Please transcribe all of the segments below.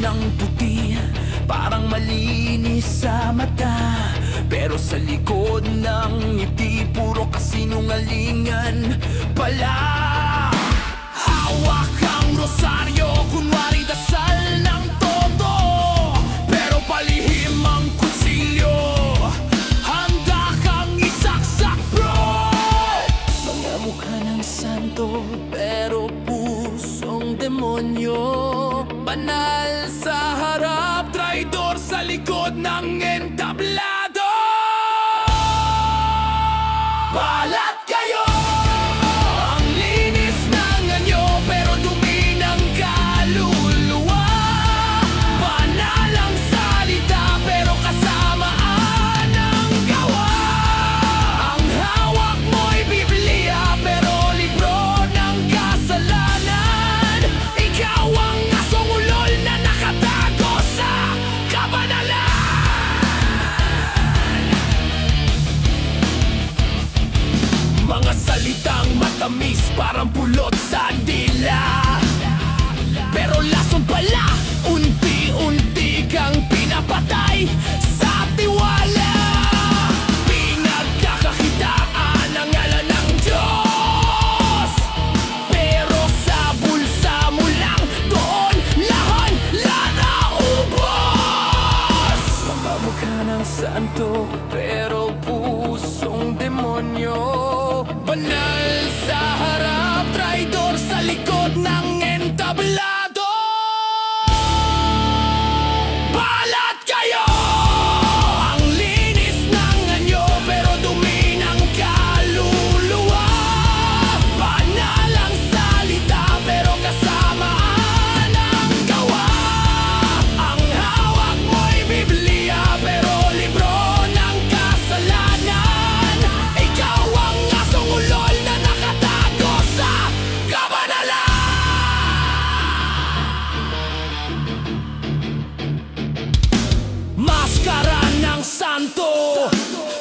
ng puti, parang malinis sa mata, pero sa likod ng ngiti puro kasinungalingan pala. Hawak ang rosaryo, kunwari dasal ng todo, pero palihim ang kutsilyo, handa kang isaksak, bro. Mga mukha ng santo, pero pusong demonyo. Banal sa harap, traidor sa likod ng entablado. Balat kayo! Ang linis ng anyo, pero dumi ng kaluluwa. Banal ang salita, pero kasamaan ang gawa. Ang hawak mo'y Biblia, pero libro ng kasalanan. Ikaw ang asong ulol na nakatago sa kabanalan. Mga salitang matamis, parang pulot sa dila, pero lason pala, unti-unti kang pinapatay sa tiwala. Pinagkakakitaan ang ngalan ng Diyos, pero sa bulsa mo lang, doon lahat naubos. Mga mukha ng santo, pero pusong demonyo. Banal sa harap, traidor sa likod ng entablado. Balat kayo! Ang linis ng anyo, pero dumi ng kaluluwa. Banal ang salita, pero kasamaan ang gawa. Ang hawak mo'y Biblia, pero libro ng kasalanan. Ikaw ang asong ulol na nakatago sa kabanalan. Maskara ng santo,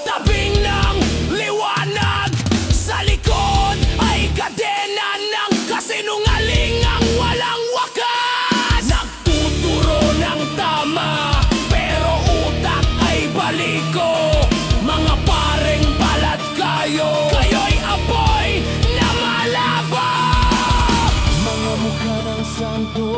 tabing ng liwanag, sa likod ay kadena ng kasinungalingang walang wakas. Nagtuturo ng tama, pero utak ay baliko. Mga pareng balat kayo, kayo'y apoy na malabo. Mga mukha ng santo,